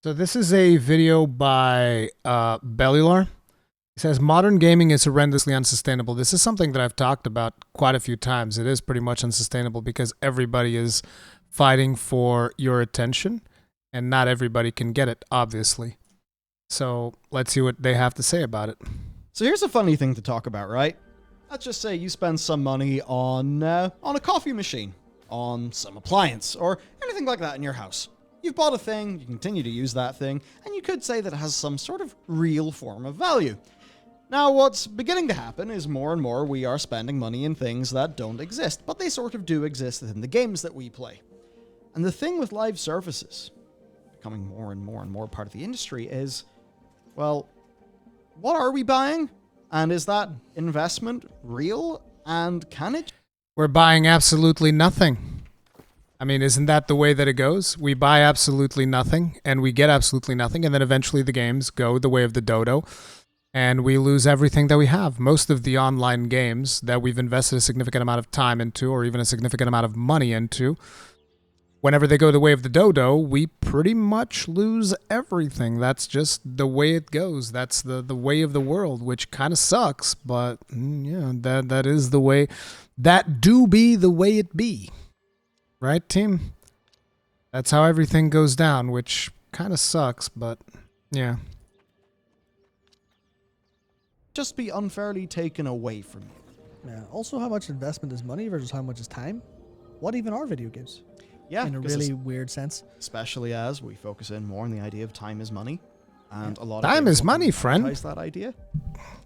So this is a video by Bellular. It says modern gaming is horrendously unsustainable. This is something that I've talked about quite a few times. It is pretty much unsustainable because everybody is fighting for your attention and not everybody can get it, obviously. So let's see what they have to say about it. So here's a funny thing to talk about, right? Let's just say you spend some money on a coffee machine, on some appliance, or anything like that in your house. You've bought a thing, you continue to use that thing, and you could say that it has some sort of real form of value. Now, what's beginning to happen is more and more we are spending money in things that don't exist, but they sort of do exist within the games that we play. And the thing with live services, becoming more and more part of the industry, is, well, what are we buying? And is that investment real? And can it? We're buying absolutely nothing. I mean, isn't that the way that it goes? We buy absolutely nothing, and we get absolutely nothing, and then eventually the games go the way of the dodo, and we lose everything that we have. Most of the online games that we've invested a significant amount of time into, or even a significant amount of money into, whenever they go the way of the dodo, we pretty much lose everything. That's just the way it goes. That's the way of the world, which kind of sucks, but yeah, that is the way. That do be the way it be. Right, team? That's how everything goes down, which kind of sucks, but yeah. Just be unfairly taken away from you. Yeah. Also, how much investment is money versus how much is time? What even are video games? Yeah, in a really weird sense. Especially as we focus in more on the idea of time is money. And a lot of time is money, friend. That idea.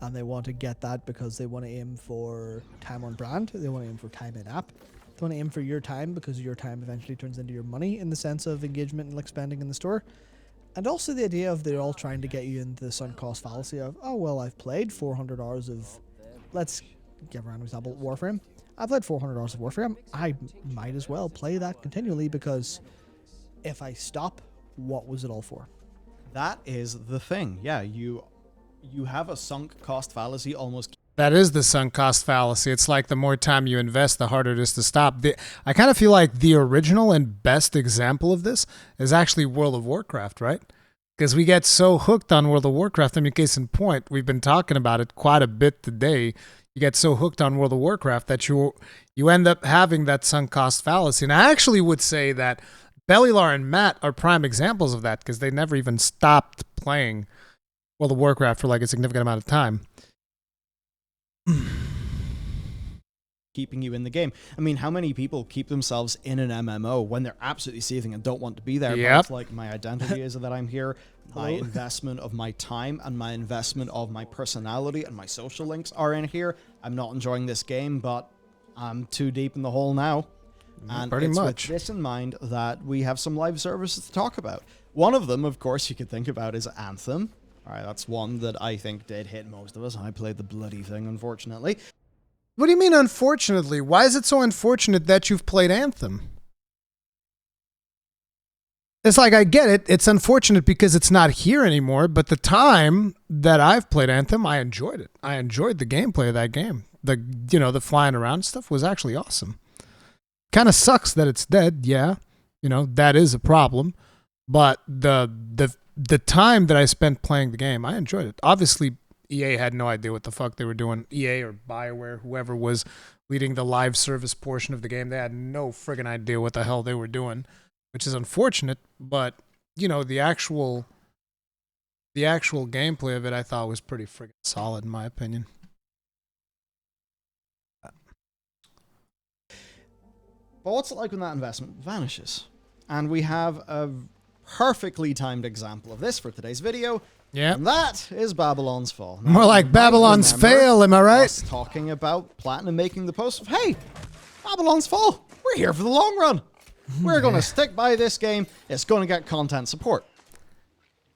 And they want to get that because they want to aim for time on brand. They want to aim for time in app. They want to aim for your time because your time eventually turns into your money in the sense of engagement and like spending in the store. And also the idea of they're all trying to get you into the sunk cost fallacy of, oh, well, I've played 400 hours of, let's give a random example, Warframe. I've played 400 hours of Warframe. I might as well play that continually because if I stop, what was it all for? That is the thing. Yeah, you have a sunk cost fallacy almost. That is the sunk cost fallacy. It's like the more time you invest, the harder it is to stop. I kind of feel like the original and best example of this is actually World of Warcraft, right? Because we get so hooked on World of Warcraft. I mean, case in point, we've been talking about it quite a bit today. You get so hooked on World of Warcraft that you end up having that sunk cost fallacy. And I actually would say that Bellular and Matt are prime examples of that because they never even stopped playing World of Warcraft for like a significant amount of time. Keeping you in the game. I mean, how many people keep themselves in an MMO when they're absolutely seething and don't want to be there? Yep. But it's like, my identity is that I'm here. My investment of my time and my investment of my personality and my social links are in here. I'm not enjoying this game, but I'm too deep in the hole now. And pretty it's much. with this in mind that we have some live services to talk about. One of them, of course, you could think about is Anthem. All right, that's one that I think did hit most of us. I played the bloody thing, unfortunately. What do you mean, unfortunately? Why is it so unfortunate that you've played Anthem? It's like, I get it. It's unfortunate because it's not here anymore, but the time that I've played Anthem, I enjoyed it. I enjoyed the gameplay of that game. The flying around stuff was actually awesome. Kind of sucks that it's dead, yeah. That is a problem. But the time that I spent playing the game, I enjoyed it. Obviously, EA had no idea what the fuck they were doing. EA or BioWare, whoever was leading the live service portion of the game, they had no friggin' idea what the hell they were doing, which is unfortunate. But, the actual gameplay of it, I thought was pretty friggin' solid in my opinion. But what's it like when that investment vanishes? And we have a perfectly timed example of this for today's video. Yeah. And that is Babylon's Fall. Now, More like Babylon's fail, am I right? Us talking about Platinum making the post of, hey, Babylon's Fall, we're here for the long run. We're going to stick by this game. It's going to get content support.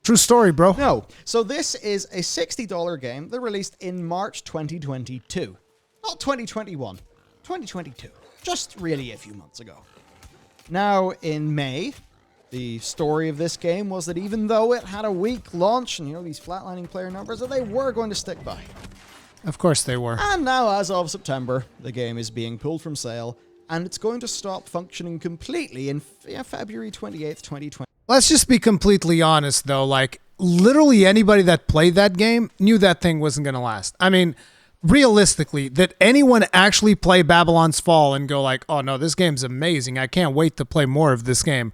True story, bro. No. So this is a $60 game that released in March 2022. Not 2021. 2022. Just really a few months ago. Now, in May, the story of this game was that even though it had a weak launch and, these flatlining player numbers, that they were going to stick by. Of course they were. And now, as of September, the game is being pulled from sale, and it's going to stop functioning completely in February 28th, 2020. Let's just be completely honest, though. Like, literally anybody that played that game knew that thing wasn't going to last. I mean, realistically, that anyone actually play Babylon's Fall and go like, oh, no, this game's amazing. I can't wait to play more of this game.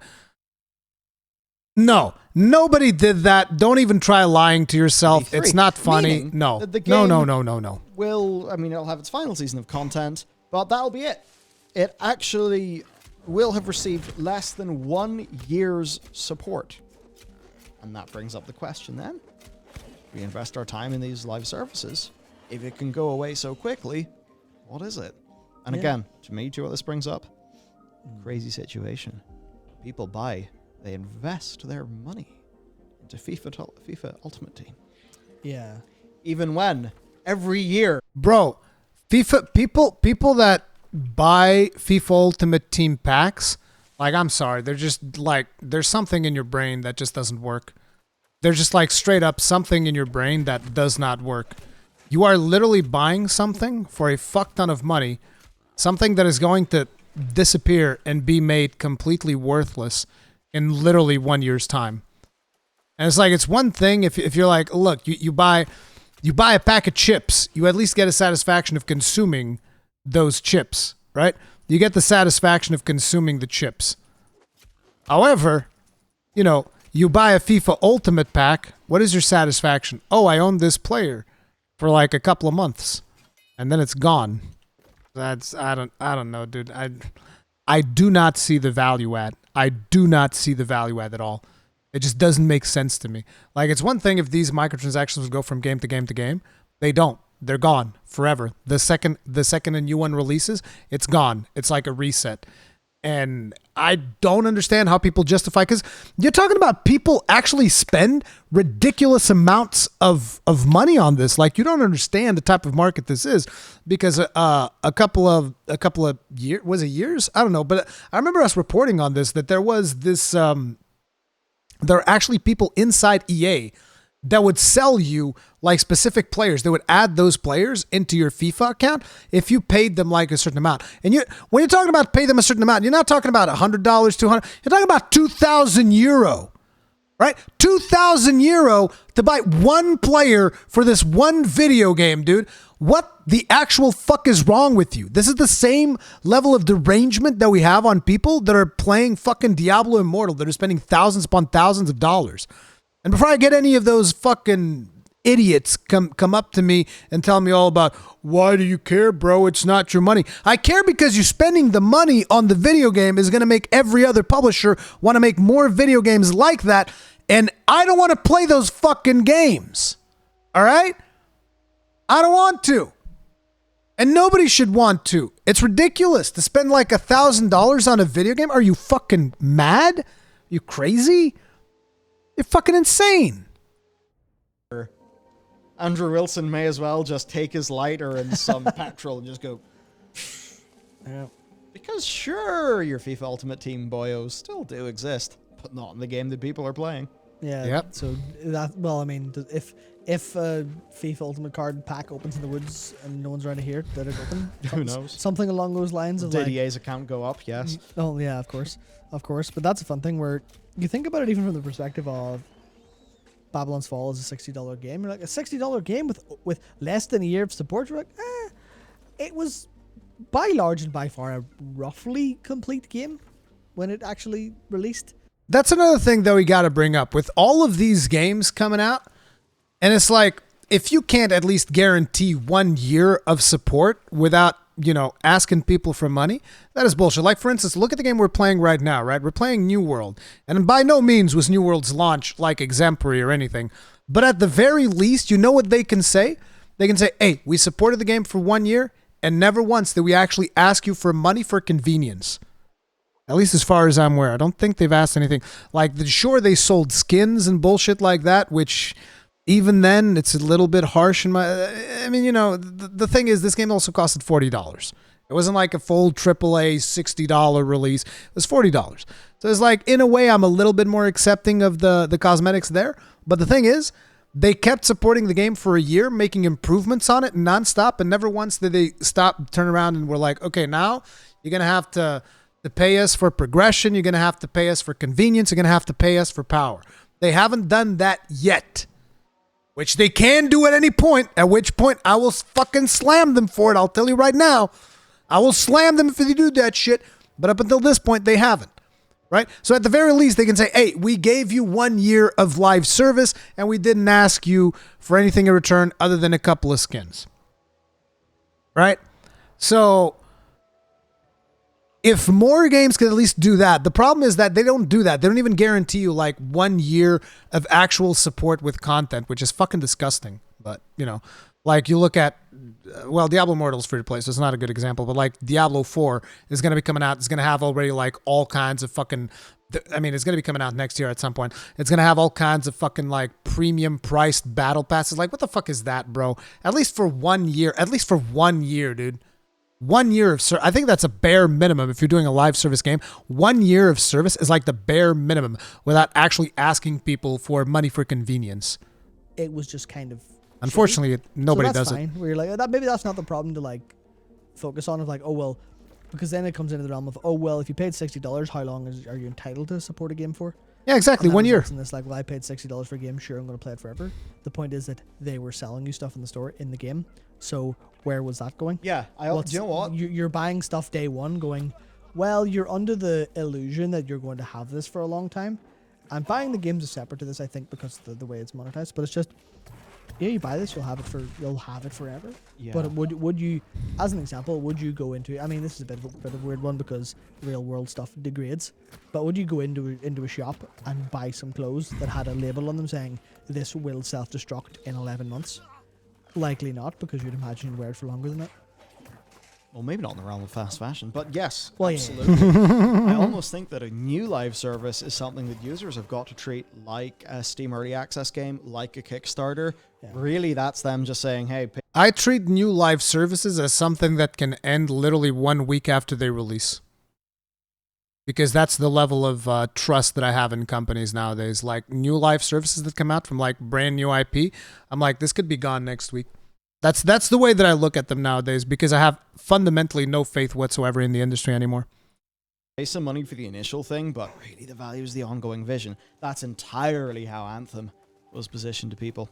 No, nobody did that. Don't even try lying to yourself. It's not funny. Meaning No, that the no, no, game no, no, no. will, I mean, it'll have its final season of content, but that'll be it. It actually will have received less than 1 year's support. And that brings up the question then. We invest our time in these live services. If it can go away so quickly, what is it? And again, to me, do you know what this brings up? Crazy situation. People buy, they invest their money into FIFA Ultimate Team. Yeah. Even when every year, Bro, FIFA people that buy FIFA Ultimate Team packs, like, I'm sorry, they're just like, there's something in your brain that just doesn't work. There's just like straight up something in your brain that does not work. You are literally buying something for a fuck ton of money, something that is going to disappear and be made completely worthless in literally 1 year's time. And it's like, it's one thing if you're like, look, you buy a pack of chips, you at least get a satisfaction of consuming those chips, right? You get the satisfaction of consuming the chips. However, you know, you buy a FIFA Ultimate pack, what is your satisfaction? Oh, I own this player for like a couple of months, and then it's gone. I don't know, dude. I do not see the value add. I do not see the value add at all. It just doesn't make sense to me. Like, it's one thing if these microtransactions would go from game to game to game. They don't. They're gone forever. The second a new one releases, it's gone. It's like a reset. And I don't understand how people justify, because you're talking about people actually spend ridiculous amounts of money on this. Like, you don't understand the type of market this is, because a couple of years, was it years? I don't know, but I remember us reporting on this, that there was this there are actually people inside EA that would sell you like specific players. They would add those players into your FIFA account if you paid them like a certain amount. And when you're talking about pay them a certain amount, you're not talking about $100, $200. You're talking about €2,000, right? €2,000 to buy one player for this one video game, dude. What the actual fuck is wrong with you? This is the same level of derangement that we have on people that are playing fucking Diablo Immortal, that are spending thousands upon thousands of dollars. And before I get any of those fucking idiots come up to me and tell me all about, why do you care, bro? It's not your money. I care because you spending the money on the video game is going to make every other publisher want to make more video games like that. And I don't want to play those fucking games. All right? I don't want to. And nobody should want to. It's ridiculous to spend like $1,000 on a video game. Are you fucking mad? Are you crazy? You're fucking insane. Andrew Wilson may as well just take his lighter and some petrol and just go. Yeah. Because sure, your FIFA Ultimate Team boyos still do exist, but not in the game that people are playing. Yeah. Yep. So that, well, I mean, if a FIFA Ultimate card pack opens in the woods and no one's around to hear it, let it open. Who knows? Something along those lines of Did like. EA's account go up? Yes. Oh yeah, of course. But that's a fun thing where you think about it even from the perspective of Babylon's Fall is a $60 game. You're like, a $60 game with less than a year of support. You're like, it was by large and by far a roughly complete game when it actually released. That's another thing that we got to bring up with all of these games coming out. And it's like, if you can't at least guarantee 1 year of support without, asking people for money, that is bullshit. Like, for instance, look at the game we're playing right now, right? We're playing New World. And by no means was New World's launch like exemplary or anything. But at the very least, you know what they can say? They can say, hey, we supported the game for 1 year, and never once did we actually ask you for money for convenience. At least as far as I'm aware. I don't think they've asked anything. Like, sure, they sold skins and bullshit like that, which even then, it's a little bit harsh in my... I mean, the thing is, this game also costed $40. It wasn't like a full AAA $60 release. It was $40. So it's like, in a way, I'm a little bit more accepting of the cosmetics there. But the thing is, they kept supporting the game for a year, making improvements on it nonstop, and never once did they stop, turn around, and were like, okay, now you're going to have to to pay us for progression. You're going to have to pay us for convenience. You're going to have to pay us for power. They haven't done that yet, which they can do at any point, at which point I will fucking slam them for it. I'll tell you right now. I will slam them if they do that shit. But up until this point, they haven't. Right? So at the very least, they can say, hey, we gave you 1 year of live service and we didn't ask you for anything in return other than a couple of skins. Right? So if more games could at least do that, the problem is that they don't do that. They don't even guarantee you like 1 year of actual support with content, which is fucking disgusting. But, you know, like you look at, well, Diablo Immortal is free to play, so it's not a good example, but like Diablo 4 is going to be coming out. It's going to have already like all kinds of fucking, I mean, it's going to be coming out next year at some point. It's going to have all kinds of fucking like premium priced battle passes. Like, what the fuck is that, bro? At least for 1 year, dude. 1 year of service. I think that's a bare minimum if you're doing a live service game. 1 year of service is like the bare minimum without actually asking people for money for convenience. It was just kind of Unfortunately, nobody so that's does fine. it. Where you're like, maybe that's not the problem to like focus on. Of like, oh well, because then it comes into the realm of, oh well, if you paid $60, how long are you entitled to support a game for? Yeah, exactly. 1 year. And this like, well, I paid $60 for a game. Sure, I'm going to play it forever. The point is that they were selling you stuff in the store in the game. So where was that going? Yeah, do you know what? You're buying stuff day one, going, well, you're under the illusion that you're going to have this for a long time. I'm buying the games are separate to this, I think, because of the way it's monetized. But it's just, yeah, you buy this, you'll have it forever. Yeah. But would you, as an example, would you go into? I mean, this is a bit of a weird one because real world stuff degrades. But would you go into a shop and buy some clothes that had a label on them saying this will self-destruct in 11 months? Likely not, because you'd imagine you'd wear it for longer than that. Well, maybe not in the realm of fast fashion, but yes, Well, absolutely. I almost think that a new live service is something that users have got to treat like a Steam Early Access game, like a Kickstarter. Yeah. Really, that's them just saying, hey, pay I treat new live services as something that can end literally 1 week after they release. Because that's the level of trust that I have in companies nowadays. Like new live services that come out from like brand new IP, I'm like, this could be gone next week. That's the way that I look at them nowadays because I have fundamentally no faith whatsoever in the industry anymore. some money for the initial thing, but really the value is the ongoing vision. That's entirely how Anthem was positioned to people.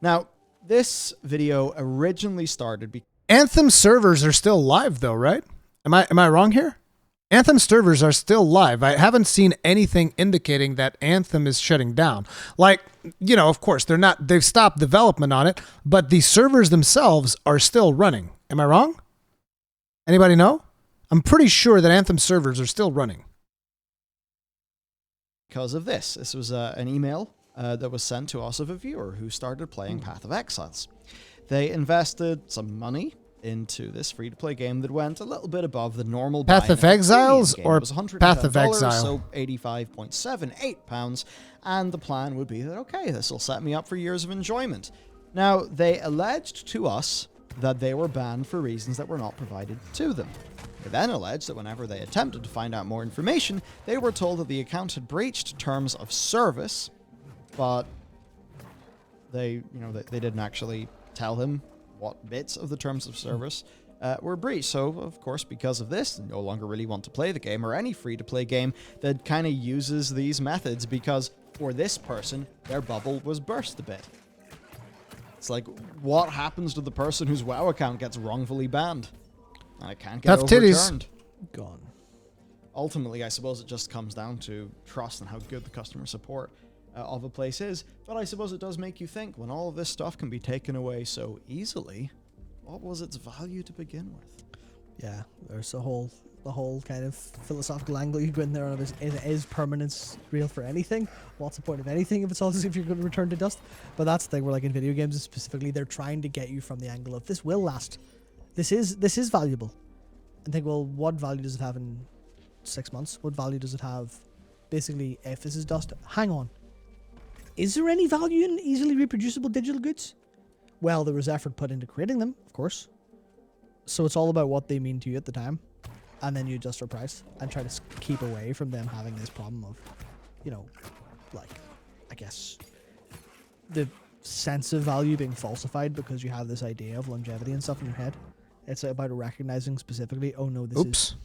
Now, this video originally started because Anthem servers are still live though, right? Am I wrong here? Anthem servers are still live. I haven't seen anything indicating that Anthem is shutting down. Like, you know, of course, they've stopped development on it, but the servers themselves are still running. Am I wrong? Anybody know? I'm pretty sure that Anthem servers are still running. because of this. This was an email that was sent to us of a viewer who started playing Path of Exiles. They invested some money into this free-to-play game that went a little bit above the normal Path of Exiles or Path of Exile? So £85.78, and the plan would be that, okay, this will set me up for years of enjoyment. Now, they alleged to us that they were banned for reasons that were not provided to them. They then alleged that whenever they attempted to find out more information, they were told that the account had breached terms of service, but they didn't actually tell him what bits of the terms of service were breached. So, of course, because of this, they no longer really want to play the game or any free-to-play game that kind of uses these methods because for this person, their bubble was burst a bit. It's like, what happens to the person whose WoW account gets wrongfully banned? I can't get Tough titties. overturned. Gone. Ultimately, I suppose it just comes down to trust and how good the customer support of a place is. But I suppose it does make you think, when all of this stuff can be taken away so easily, what was its value to begin with? Yeah, there's the whole kind of philosophical angle you go in there on is permanence real for anything? What's the point of anything if it's all as if you're going to return to dust? But that's the thing where, like, in video games specifically, they're trying to get you from the angle of this will last. This is valuable. And think, well, what value does it have in 6 months? What value does it have basically if this is dust? Hang on. Is there any value in easily reproducible digital goods? Well, there was effort put into creating them, of course. So it's all about what they mean to you at the time. And then you adjust for price and try to keep away from them having this problem of, you know, like, I guess, the sense of value being falsified because you have this idea of longevity and stuff in your head. It's about recognizing specifically, oh no, this Oops. is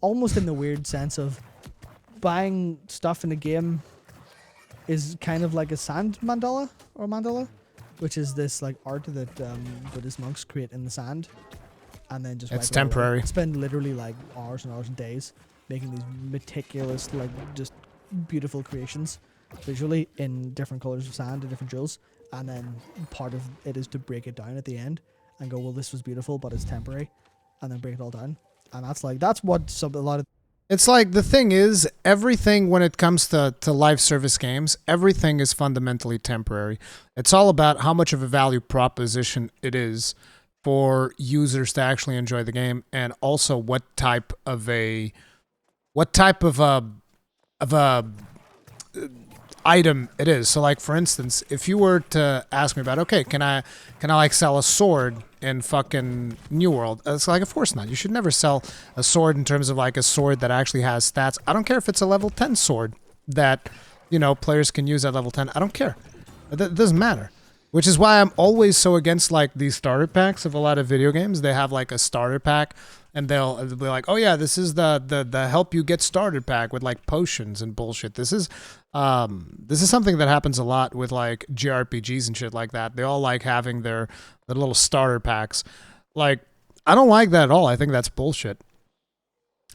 almost in the weird sense of buying stuff in a game is kind of like a sand mandala or mandala, which is this like art that Buddhist monks create in the sand, and then just It's wipe it all away. temporary. Spend literally like hours and hours and days making these meticulous, like just beautiful creations visually in different colors of sand and different jewels, and then part of it is to break it down at the end and go, well, this was beautiful, but it's temporary, and then break it all down. And that's what a lot of It's like the thing is, everything when it comes to live service games, everything is fundamentally temporary. It's all about how much of a value proposition it is for users to actually enjoy the game, and also what type of a item it is. So like for instance, if you were to ask me about, okay, can I like sell a sword in fucking New World? It's like, of course not. You should never sell a sword in terms of like a sword that actually has stats. I don't care if it's a level 10 sword that, you know, players can use at level 10. I don't care. It doesn't matter. Which is why I'm always so against like these starter packs of a lot of video games. They have like a starter pack and they'll be like, oh yeah, this is the help you get started pack with like potions and bullshit. This is something that happens a lot with like JRPGs and shit like that. They all like having their little starter packs. Like, I don't like that at all. I think that's bullshit.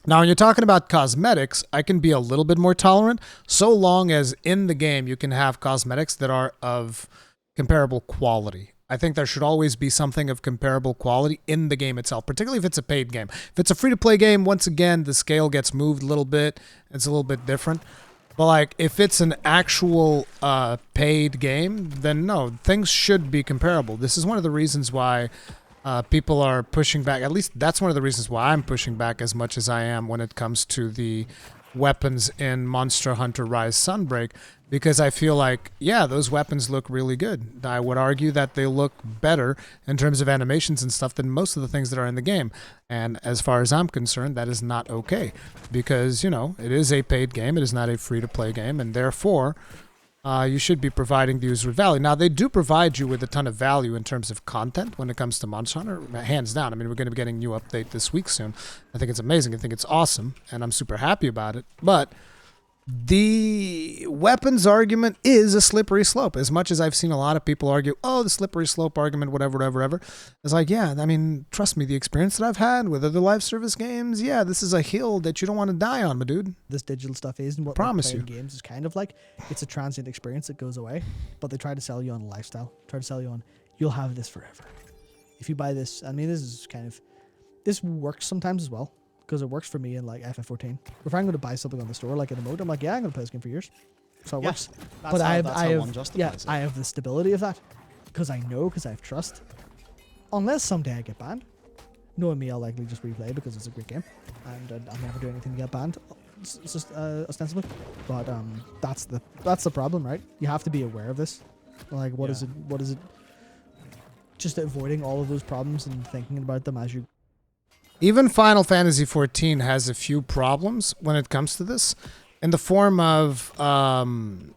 Now, when you're talking about cosmetics, I can be a little bit more tolerant, so long as in the game you can have cosmetics that are of comparable quality. I think there should always be something of comparable quality in the game itself, particularly if it's a paid game. If it's a free-to-play game, once again, the scale gets moved a little bit. It's a little bit different. But like, if it's an actual paid game, then no, things should be comparable. This is one of the reasons why people are pushing back. At least that's one of the reasons why I'm pushing back as much as I am when it comes to the weapons in Monster Hunter Rise Sunbreak, because I feel like, yeah, those weapons look really good. I would argue that they look better in terms of animations and stuff than most of the things that are in the game. And as far as I'm concerned, that is not okay, because, you know, it is a paid game. It is not a free-to-play game, and therefore you should be providing the user with value. Now, they do provide you with a ton of value in terms of content when it comes to Monster Hunter, hands down. I mean, we're going to be getting a new update this week soon. I think it's amazing. I think it's awesome, and I'm super happy about it. But the weapons argument is a slippery slope. As much as I've seen a lot of people argue, oh, the slippery slope argument, whatever. It's like, yeah, I mean, trust me, the experience that I've had with other live service games, yeah, this is a hill that you don't want to die on, my dude. this digital stuff is, and what Promise playing you. games is kind of like, it's a transient experience that goes away, but they try to sell you on a lifestyle, try to sell you on, you'll have this forever. If you buy this, I mean, this works sometimes as well, because it works for me in like FF14. If I'm going to buy something on the store, like in a mode, I'm like, yeah, I'm going to play this game for years. So it Yeah, works. that's But how- I that's have, how one justifies it. I have the stability of that, because I have trust. Unless someday I get banned, knowing me, I'll likely just replay because it's a great game, and I'll never do anything to get banned, ostensibly. But that's the problem, right? You have to be aware of this. Like, what is it? Just avoiding all of those problems and thinking about them as you. Even Final Fantasy XIV has a few problems when it comes to this, in the form of,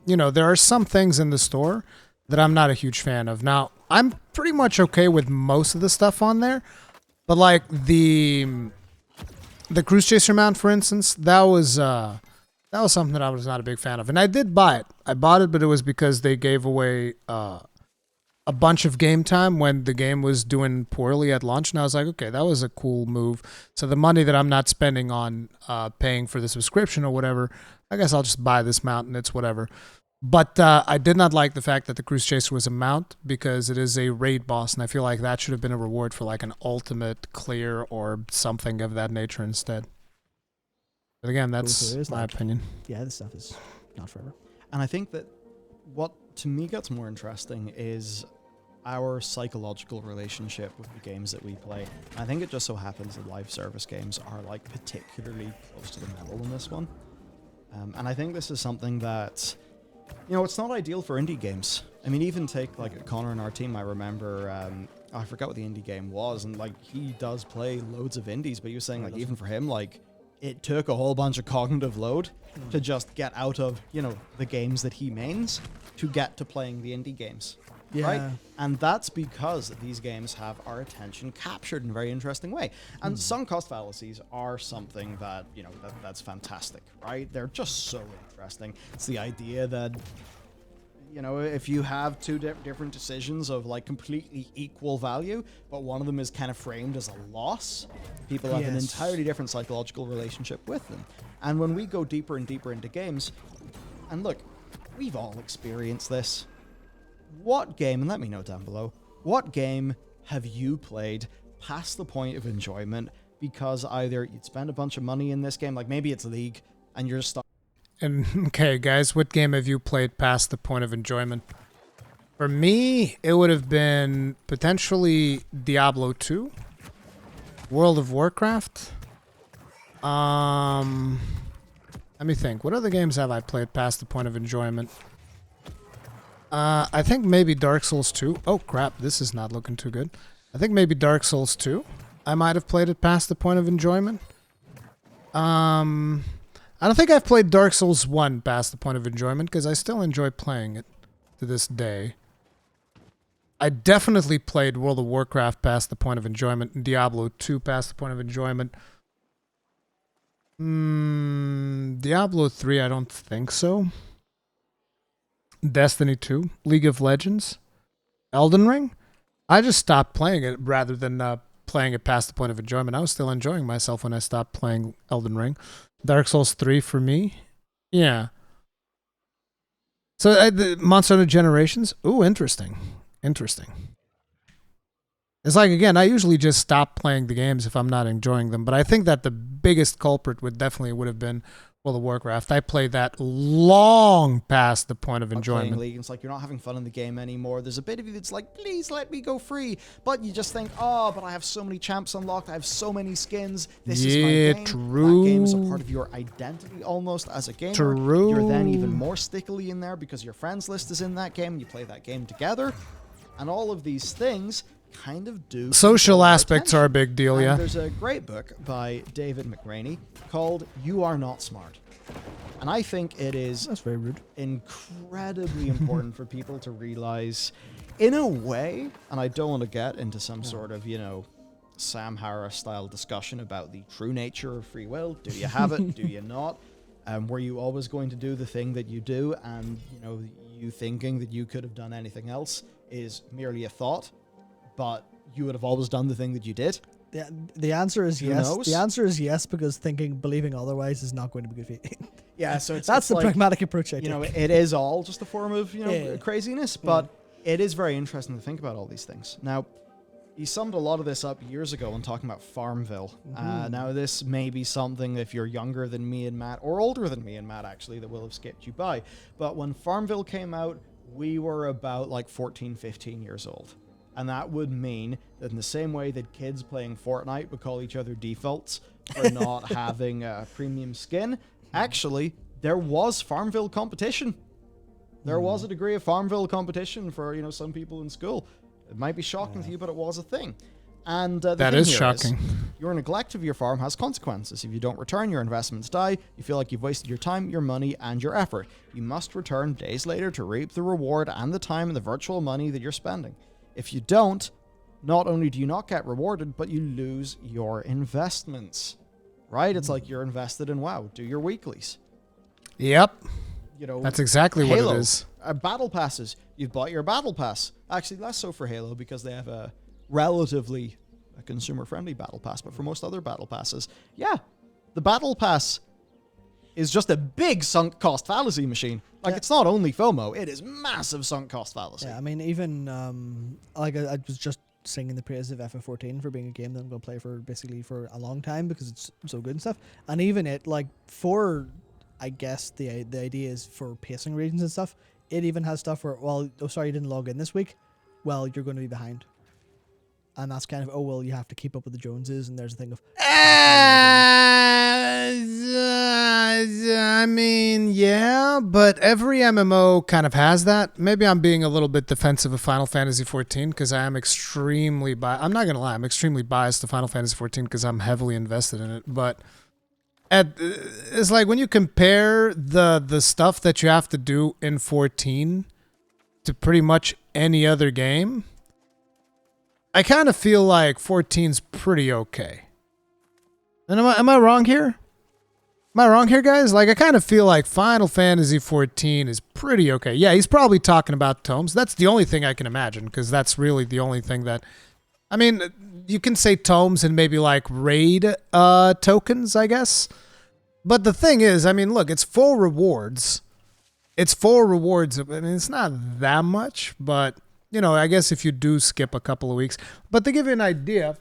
you know, there are some things in the store that I'm not a huge fan of. Now, I'm pretty much okay with most of the stuff on there, but like the Cruise Chaser mount, for instance, that was something that I was not a big fan of, and I did buy it. I bought it, but it was because they gave away a bunch of game time when the game was doing poorly at launch, and I was like, okay, that was a cool move. So the money that I'm not spending on paying for the subscription or whatever, I guess I'll just buy this mount and it's whatever. But I did not like the fact that the Cruise Chaser was a mount, because it is a raid boss, and I feel like that should have been a reward for like an ultimate clear or something of that nature instead. But again, that's So there is my like- opinion. Yeah, this stuff is not forever. And I think that what to me gets more interesting is our psychological relationship with the games that we play. I think it just so happens that live service games are like particularly close to the metal in this one. And I think this is something that, you know, it's not ideal for indie games. I mean, even take like Connor in our team. I remember, I forgot what the indie game was, and like he does play loads of indies, but he was saying like even for him, like it took a whole bunch of cognitive load to just get out of, you know, the games that he mains to get to playing the indie games. right? And that's because these games have our attention captured in a very interesting way. And sunk cost fallacies are something that, that's fantastic, right? They're just so interesting. It's the idea that, if you have two different decisions of like completely equal value, but one of them is kind of framed as a loss, people have an entirely different psychological relationship with them. And when we go deeper and deeper into games, and look, we've all experienced this. What game, and let me know down below, what game have you played past the point of enjoyment because either you'd spend a bunch of money in this game, like maybe it's League, and you're just stuck. And okay, guys, what game have you played past the point of enjoyment? For me, it would have been potentially Diablo 2, World of Warcraft. Let me think. What other games have I played past the point of enjoyment? I think maybe Dark Souls 2. Oh crap, this is not looking too good. I think maybe Dark Souls 2. I might have played it past the point of enjoyment. I don't think I've played Dark Souls 1 past the point of enjoyment because I still enjoy playing it to this day. I definitely played World of Warcraft past the point of enjoyment and Diablo 2 past the point of enjoyment. Diablo 3, I don't think so. Destiny 2, League of Legends, Elden Ring. I just stopped playing it rather than playing it past the point of enjoyment. I was still enjoying myself when I stopped playing Elden Ring. Dark Souls 3 for me. Yeah. So the Monster Hunter Generations. Ooh, interesting. Interesting. It's like, again, I usually just stop playing the games if I'm not enjoying them. But I think that the biggest culprit would have been World of Warcraft. I played that long past the point of enjoyment. League, it's like you're not having fun in the game anymore. There's a bit of you that's like, please let me go free. But you just think, oh, but I have so many champs unlocked. I have so many skins. This is my game. True. That game is a part of your identity almost as a gamer. True. You're then even more stickily in there because your friends list is in that game. You play that game together. And all of these things kind of do. Social aspects are a big deal, and yeah. There's a great book by David McRaney called You Are Not Smart. And I think it is That's very rude. incredibly important for people to realize in a way, and I don't want to get into some sort of, Sam Harris style discussion about the true nature of free will. Do you have it? Do you not? Were you always going to do the thing that you do and, you thinking that you could have done anything else is merely a thought, but you would have always done the thing that you did? The answer is Who yes. knows? The answer is yes, because believing otherwise is not going to be good for you. Yeah, so That's the like, pragmatic approach I take. It is all just a form of, Yeah. craziness, but it is very interesting to think about all these things. Now, he summed a lot of this up years ago when talking about Farmville. Now, this may be something if you're younger than me and Matt, or older than me and Matt, actually, that will have skipped you by. But when Farmville came out, we were about like 14, 15 years old. And that would mean that in the same way that kids playing Fortnite would call each other defaults for not having a premium skin, actually, there was Farmville competition. There was a degree of Farmville competition for, some people in school. It might be shocking to you, but it was a thing. And that is shocking. Your neglect of your farm has consequences. If you don't return, your investments die. You feel like you've wasted your time, your money, and your effort. You must return days later to reap the reward and the time and the virtual money that you're spending. If you don't, not only do you not get rewarded, but you lose your investments. Right? It's like you're invested in WoW. Do your weeklies. Yep. That's exactly Halo, what it is. Battle passes. You've bought your battle pass. Actually, less so for Halo because they have a relatively consumer-friendly battle pass. But for most other battle passes, yeah, the battle pass is just a big sunk cost fallacy machine. Like, it's not only FOMO, it is massive sunk cost fallacy. Yeah, I mean, even, I was just singing the praises of FF14 for being a game that I'm going to play for a long time because it's so good and stuff. And even it, I guess the idea is for pacing reasons and stuff, it even has stuff where, you didn't log in this week. Well, you're going to be behind. And that's kind of, you have to keep up with the Joneses, and there's a thing of... I mean, yeah, but every MMO kind of has that. Maybe I'm being a little bit defensive of Final Fantasy XIV because I am extremely biased. I'm not going to lie, I'm extremely biased to Final Fantasy XIV because I'm heavily invested in it. But it's like when you compare the stuff that you have to do in 14 to pretty much any other game, I kind of feel like 14's pretty okay. And am I wrong here? Am I wrong here, guys? Like, I kind of feel like Final Fantasy 14 is pretty okay. Yeah, he's probably talking about tomes. That's the only thing I can imagine, because that's really the only thing that... I mean, you can say tomes and maybe, like, raid tokens, I guess. But the thing is, I mean, look, it's full rewards. It's full rewards. I mean, it's not that much, but, you know, I guess if you do skip a couple of weeks. But to give you an idea...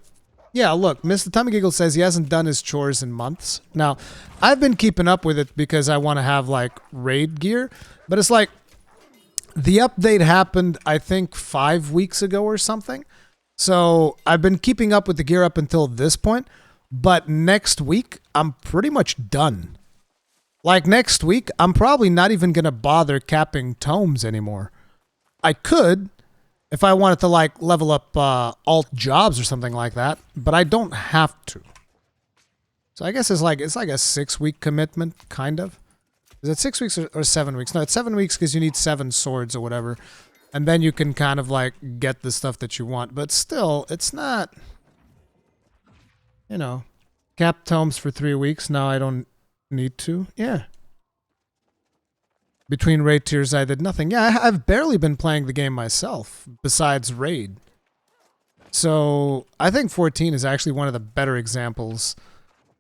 Yeah, look, Mr. Tummy Giggle says he hasn't done his chores in months. Now, I've been keeping up with it because I want to have, like, raid gear. But it's like, the update happened, I think, 5 weeks ago or something. So, I've been keeping up with the gear up until this point. But next week, I'm pretty much done. Like, next week, I'm probably not even going to bother capping tomes anymore. I could... if I wanted to, like, level up alt jobs or something like that, but I don't have to. So I guess it's like a 6-week commitment, kind of. Is it 6 weeks or 7 weeks? No, it's 7 weeks because you need 7 swords or whatever. And then you can kind of, like, get the stuff that you want. But still, it's not, you know, cap tomes for 3 weeks. Now I don't need to. Yeah. Between raid tiers, I did nothing. Yeah, I've barely been playing the game myself, besides raid. So, I think 14 is actually one of the better examples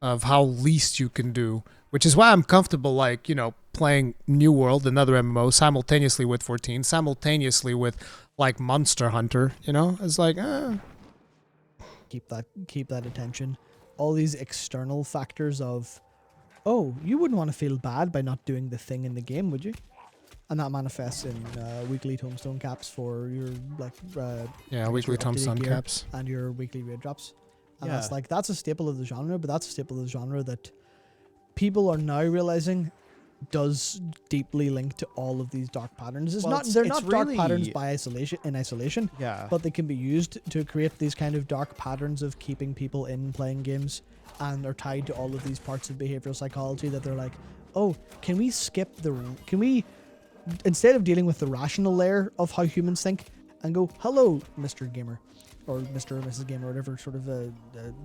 of how least you can do, which is why I'm comfortable, like, you know, playing New World, another MMO, simultaneously with 14, simultaneously with, like, Monster Hunter, you know? It's like, Keep that attention. All these external factors of, oh, you wouldn't want to feel bad by not doing the thing in the game, would you? And that manifests in weekly tombstone caps for your, like... weekly tombstone caps. And your weekly raid drops. And Yeah. that's a staple of the genre, but that's a staple of the genre that people are now realizing does deeply link to all of these dark patterns. They're not dark really... patterns in isolation, Yeah. but they can be used to create these kind of dark patterns of keeping people in playing games, and are tied to all of these parts of behavioral psychology that they're like, oh, can we instead of dealing with the rational layer of how humans think and go, hello, Mr. Gamer, or Mr. or Mrs. Gamer, or whatever sort of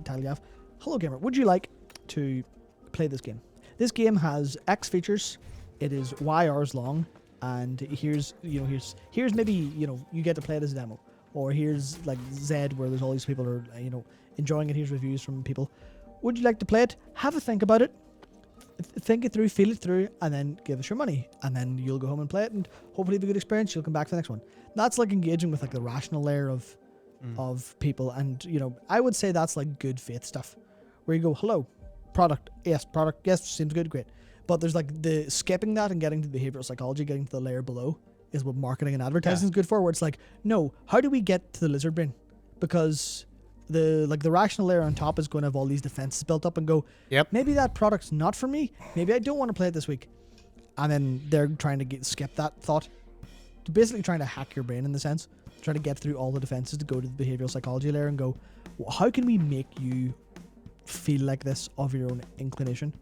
title you have, hello, Gamer, would you like to play this game? This game has X features, it is Y hours long, and here's maybe, you get to play it as a demo, or here's like Z where there's all these people who are, enjoying it, here's reviews from people. Would you like to play it? Have a think about it. Think it through, feel it through, and then give us your money. And then you'll go home and play it, and hopefully have a good experience. You'll come back for the next one. That's like engaging with like the rational layer of people. And, I would say that's like good faith stuff. Where you go, hello, product, yes, seems good, great. But there's like the skipping that and getting to behavioral psychology, getting to the layer below is what marketing and advertising is good for, where it's like, no, how do we get to the lizard brain? Because... the rational layer on top is going to have all these defenses built up and go, yep, maybe that product's not for me. Maybe I don't want to play it this week. And then they're trying to skip that thought. Basically trying to hack your brain in the sense. Trying to get through all the defenses to go to the behavioral psychology layer and go, well, how can we make you feel like this of your own inclination?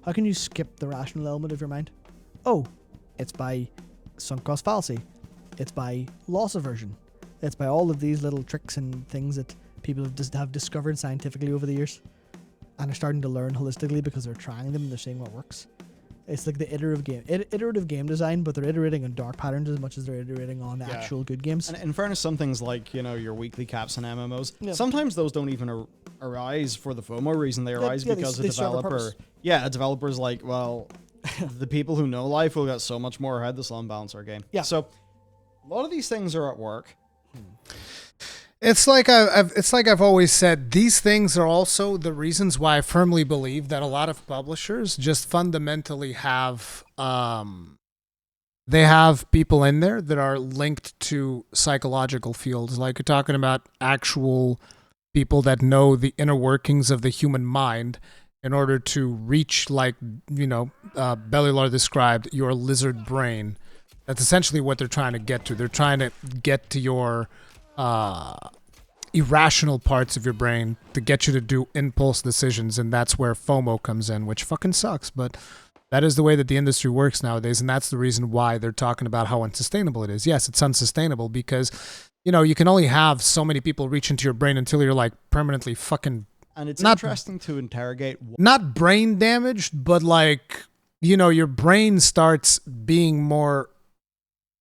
How can you skip the rational element of your mind? Oh, it's by sunk cost fallacy. It's by loss aversion. It's by all of these little tricks and things that people have discovered scientifically over the years and are starting to learn holistically because they're trying them and they're seeing what works. It's like the iterative game design, but they're iterating on dark patterns as much as they're iterating on actual good games. And in fairness, some things like, your weekly caps and MMOs, sometimes those don't even arise for the FOMO reason. They arise because a developer's like, well, the people who know life will get so much more ahead, this will unbalance our game. Yeah. So a lot of these things are at work. It's like I've always said, these things are also the reasons why I firmly believe that a lot of publishers just fundamentally have they have people in there that are linked to psychological fields. Like you're talking about actual people that know the inner workings of the human mind in order to reach, like, Bellular described, your lizard brain. That's essentially what they're trying to get to. They're trying to get to your irrational parts of your brain to get you to do impulse decisions, and that's where FOMO comes in, which fucking sucks, but That is the way that the industry works nowadays, and that's the reason why they're talking about how unsustainable it is. Yes, it's unsustainable because, you can only have so many people reach into your brain until you're like permanently fucking And it's not- interesting to interrogate not brain damaged, but like, your brain starts being more.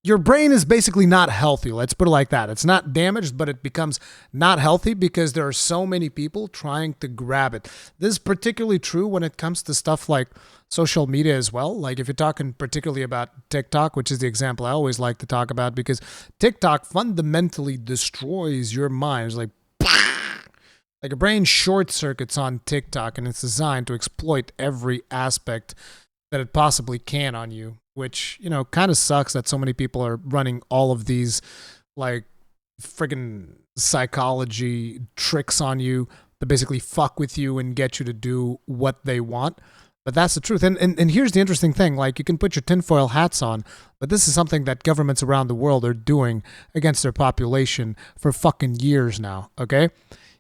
Your brain is basically not healthy. Let's put it like that. It's not damaged, but it becomes not healthy because there are so many people trying to grab it. This is particularly true when it comes to stuff like social media as well. Like if you're talking particularly about TikTok, which is the example I always like to talk about, because TikTok fundamentally destroys your mind. It's like a brain short circuits on TikTok, and it's designed to exploit every aspect that it possibly can on you, which, kind of sucks that so many people are running all of these like friggin' psychology tricks on you to basically fuck with you and get you to do what they want. But that's the truth. And here's the interesting thing. Like, you can put your tinfoil hats on, but this is something that governments around the world are doing against their population for fucking years now, okay?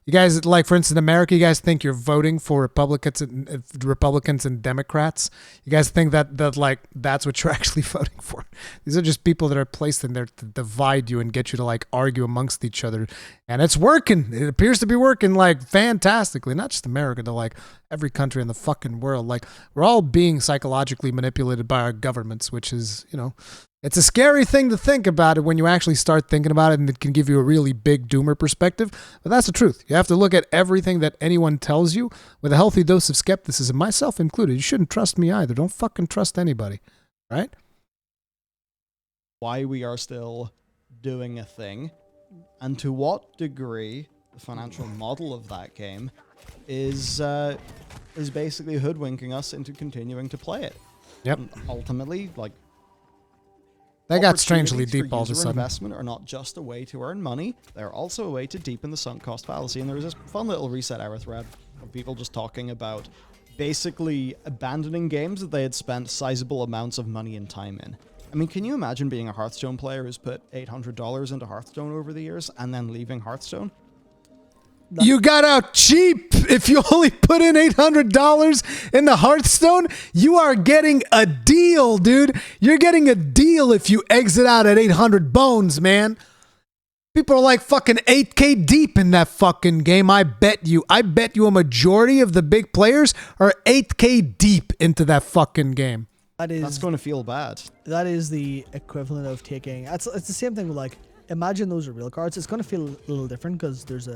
You guys, like, for instance, in America, you guys think you're voting for Republicans and Democrats. You guys think that that's what you're actually voting for. These are just people that are placed in there to divide you and get you to like argue amongst each other. And it's working. It appears to be working like fantastically. Not just America, to like every country in the fucking world. Like, we're all being psychologically manipulated by our governments, which is, it's a scary thing to think about it when you actually start thinking about it, and it can give you a really big doomer perspective. But that's the truth. You have to look at everything that anyone tells you with a healthy dose of skepticism, myself included. You shouldn't trust me either. Don't fucking trust anybody, right? why we are still doing a thing, and to what degree the financial model of that game is basically hoodwinking us into continuing to play it. Yep. And ultimately, like, They got strangely opportunities deep for all of a user sudden. investment are not just a way to earn money; they're also a way to deepen the sunk cost fallacy. And there was this fun little reset error thread of people just talking about basically abandoning games that they had spent sizable amounts of money and time in. I mean, can you imagine being a Hearthstone player who's put $800 into Hearthstone over the years and then leaving Hearthstone? You got out cheap. If you only put in $800 in the Hearthstone, you are getting a deal, dude. You're getting a deal if you exit out at 800 bones, man. People are like fucking 8K deep in that fucking game. I bet you a majority of the big players are 8K deep into that fucking game. That's going to feel bad. That is the equivalent of taking. It's the same thing with, like, imagine those are real cards. It's going to feel a little different because there's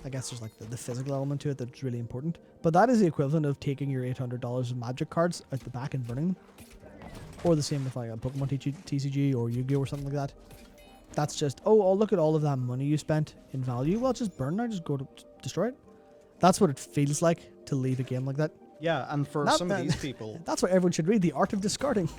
I guess there's like the physical element to it that's really important. But that is the equivalent of taking your $800 of Magic cards out the back and burning them. Or the same with like a Pokemon TCG or Yu-Gi-Oh or something like that. That's just, oh, look at all of that money you spent in value. Well, just burn it. Just go to destroy it. That's what it feels like to leave a game like that. Yeah, and for Not some that- of these people... That's what everyone should read, The Art of Discarding.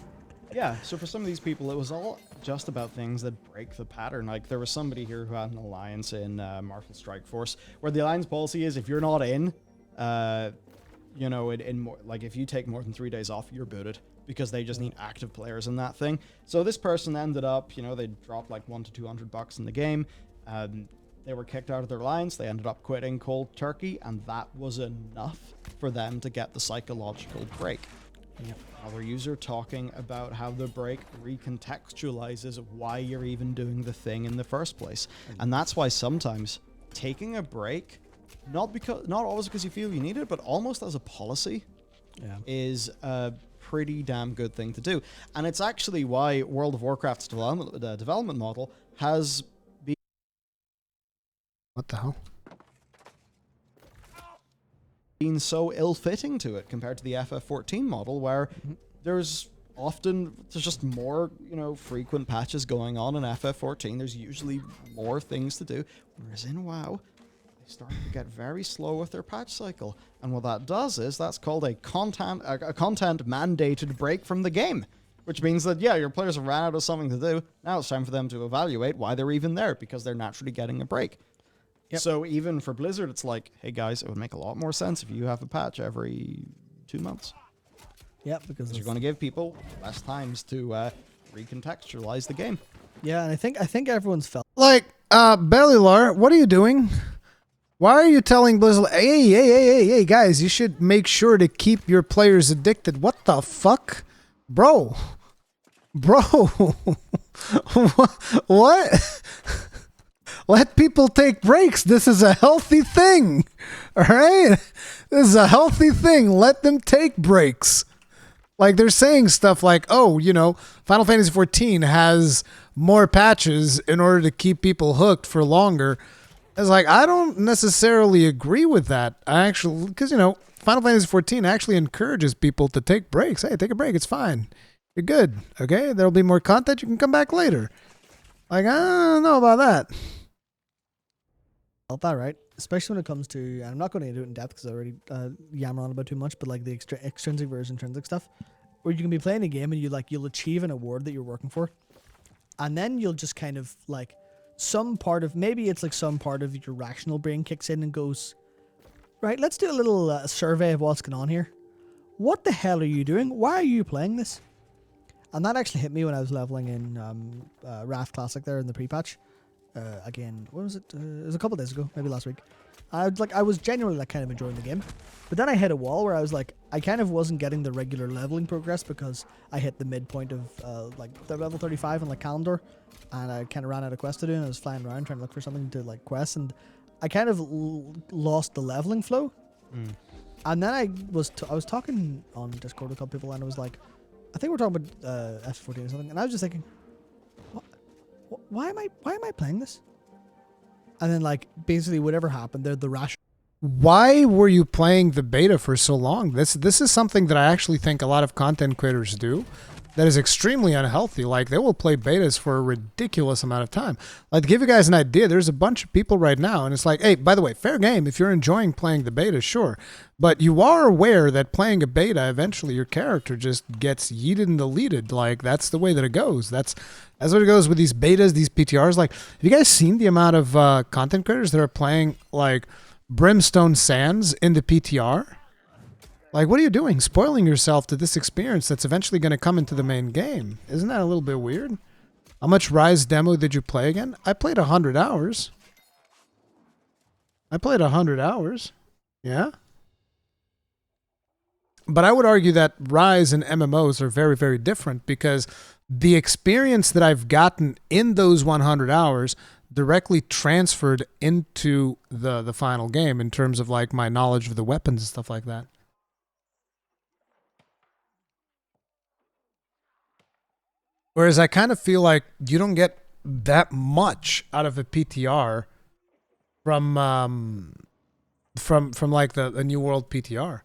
Yeah, so for some of these people, it was all just about things that break the pattern. Like, there was somebody here who had an alliance in Martial Strike Force, where the alliance policy is if you're not in, in more, like, if you take more than 3 days off, you're booted, because they just need active players in that thing. So this person ended up, they dropped like $100 to $200 in the game. They were kicked out of their alliance. They ended up quitting cold turkey, and that was enough for them to get the psychological break. Yep. Another user talking about how the break recontextualizes why you're even doing the thing in the first place. And that's why sometimes taking a break, not always because you feel you need it, but almost as a policy, is a pretty damn good thing to do. And it's actually why World of Warcraft's development model has been... What the hell? been so ill-fitting to it compared to the FF14 model, where there's just more, frequent patches going on in FF14. There's usually more things to do, whereas in WoW, they start to get very slow with their patch cycle. And what that does is that's called a content mandated break from the game, which means that, your players have ran out of something to do. Now it's time for them to evaluate why they're even there, because they're naturally getting a break. Yep. So even for Blizzard, it's like, hey guys, it would make a lot more sense if you have a patch every 2 months. Yeah, because You're going to give people less times to recontextualize the game. Yeah, and I think everyone's felt. Like, Bellular, what are you doing? Why are you telling Blizzard, hey, guys, you should make sure to keep your players addicted? What the fuck? Bro. What? Let people take breaks. This is a healthy thing. All right? This is a healthy thing. Let them take breaks. Like, they're saying stuff like, oh, you know, Final Fantasy XIV has more patches in order to keep people hooked for longer. It's like, I don't necessarily agree with that. I actually, because, you know, Final Fantasy XIV actually encourages people to take breaks. Hey, take a break. It's fine. You're good. Okay? There'll be more content. You can come back later. Like, I don't know about that. Felt that, right? Especially when it comes to, and I'm not going to do it in depth because I already yammer on about too much, but like the extrinsic versus intrinsic stuff, where you can be playing a game and you'll achieve an award that you're working for, and then you'll just kind of like some part of your rational brain kicks in and goes, right, let's do a little survey of what's going on here. What the hell are you doing? Why are you playing this? And that actually hit me when I was leveling in Wrath Classic there in the pre-patch. Again, what was it? It was a couple days ago, maybe last week. I was genuinely like kind of enjoying the game, but then I hit a wall where I was like, I kind of wasn't getting the regular leveling progress because I hit the midpoint of like the level 35 on like calendar, and I kind of ran out of quests to do, and I was flying around trying to look for something to like quest, and I kind of lost the leveling flow. And then I was talking on Discord with a couple people, and I was like, I think we're talking about F14 or something, and I was just thinking, why am I playing this? And then like basically whatever happened, the rash. Why were you playing the beta for so long? This is something that I actually think a lot of content creators do that is extremely unhealthy. Like, they will play betas for a ridiculous amount of time. Like, to give you guys an idea, there's a bunch of people right now, and it's like, hey, by the way, fair game. If you're enjoying playing the beta, sure. But you are aware that playing a beta, eventually your character just gets yeeted and deleted. Like, that's the way that it goes. That's what it goes with these betas, these PTRs. Like, have you guys seen the amount of content creators that are playing, like, Brimstone Sands in the PTR? Like, what are you doing? Spoiling yourself to this experience that's eventually going to come into the main game. Isn't that a little bit weird? How much Rise demo did you play again? I played 100 hours. Yeah. But I would argue that Rise and MMOs are very, very different because the experience that I've gotten in those 100 hours directly transferred into the final game in terms of like my knowledge of the weapons and stuff like that. Whereas I kind of feel like you don't get that much out of a PTR from like the New World PTR.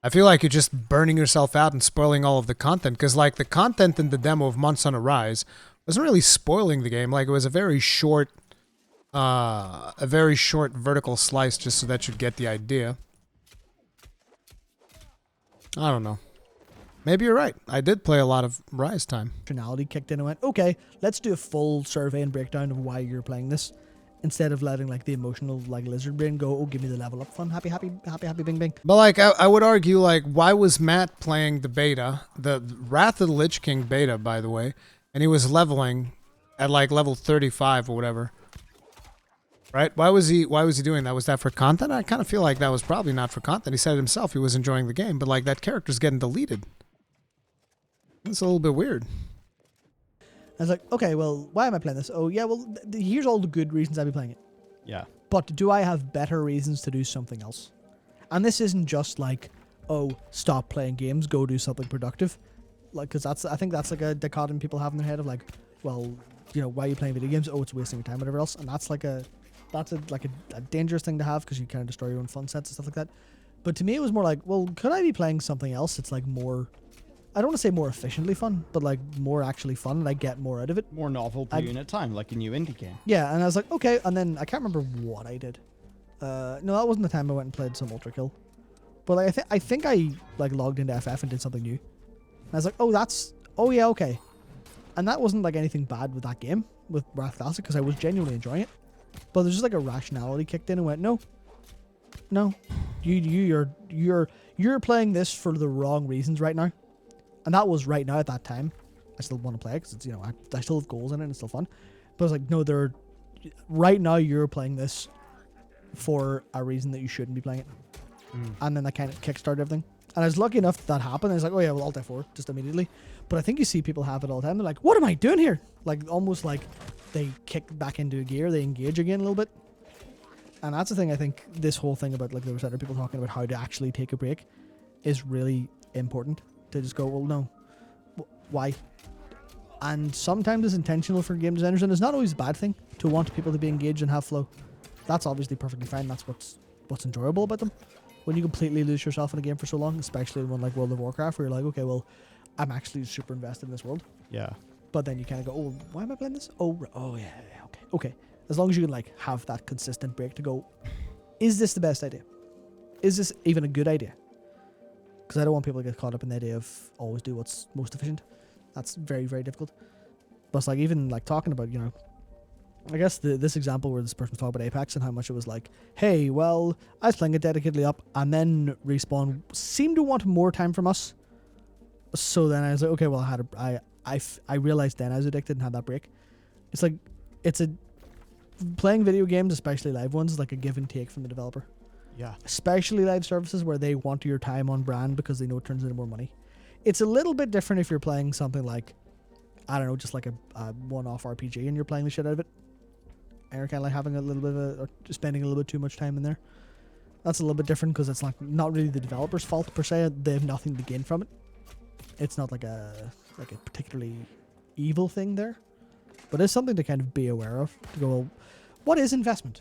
I feel like you're just burning yourself out and spoiling all of the content, because like the content in the demo of Months on a Rise wasn't really spoiling the game. Like, it was a very short vertical slice just so that you'd get the idea. I don't know. Maybe you're right. I did play a lot of Rise time. Rationality kicked in and went, okay, let's do a full survey and breakdown of why you're playing this, instead of letting like the emotional like lizard brain go, oh, give me the level up fun, happy bing bing. But like, I would argue, like, why was Matt playing the beta, the Wrath of the Lich King beta, by the way, and he was leveling at like level 35 or whatever, right? Why was he doing that? Was that for content? I kind of feel like that was probably not for content. He said it himself, he was enjoying the game, but like that character's getting deleted. It's a little bit weird. I was like, okay, well, why am I playing this? Oh, yeah, well, here's all the good reasons I'd be playing it. Yeah. But do I have better reasons to do something else? And this isn't just like, oh, stop playing games, go do something productive. Like, because I think that's like a dichotomy people have in their head of like, well, you know, why are you playing video games? Oh, it's wasting your time, whatever else. And that's a dangerous thing to have, because you kind of destroy your own fun sets and stuff like that. But to me, it was more like, well, could I be playing something else that's like more, I don't want to say more efficiently fun, but like more actually fun, and I get more out of it. More novel per unit time, like a new indie game. Yeah, and I was like, okay, and then I can't remember what I did. No, that wasn't the time I went and played some Ultra Kill. But like, I think I like logged into FF and did something new. And I was like, oh yeah, okay. And that wasn't like anything bad with that game, with Wrath Classic, because I was genuinely enjoying it. But there's just like a rationality kicked in and went, no, you're playing this for the wrong reasons right now. And that was right now at that time. I still want to play it because it's, you know, I still have goals in it and it's still fun. But I was like, no, right now you're playing this for a reason that you shouldn't be playing it. And then that kind of kickstarted everything. And I was lucky enough that happened. I was like, oh yeah, well, Alt F4 just immediately. But I think you see people have it all the time. They're like, what am I doing here? Like almost like they kick back into a gear, they engage again a little bit. And that's the thing. I think this whole thing about, like, there was other people talking about how to actually take a break is really important. To just go, well, no, why? And sometimes it's intentional for game designers, and it's not always a bad thing to want people to be engaged and have flow. That's obviously perfectly fine. That's what's enjoyable about them. When you completely lose yourself in a game for so long, especially in one like World of Warcraft, where you're like, okay, well, I'm actually super invested in this world. Yeah. But then you kind of go, oh, why am I playing this? Oh, yeah, okay. As long as you can like have that consistent break to go, is this the best idea? Is this even a good idea? Because I don't want people to get caught up in the idea of always do what's most efficient. That's very, very difficult. But it's like even like talking about, you know, I guess this example where this person was talking about Apex and how much it was like, hey, well, I was playing it dedicatedly up, and then Respawn seemed to want more time from us. So then I was like, okay, well, I realized then I was addicted and had that break. It's like, playing video games, especially live ones, is like a give and take from the developer. Yeah. Especially live services where they want your time on brand because they know it turns into more money. It's a little bit different if you're playing something like, I don't know, just like a one-off RPG and you're playing the shit out of it. And you're kind of like having a little bit of or spending a little bit too much time in there. That's a little bit different because it's like not really the developer's fault per se. They have nothing to gain from it. It's not like a particularly evil thing there. But it's something to kind of be aware of. To go, well, what is investment?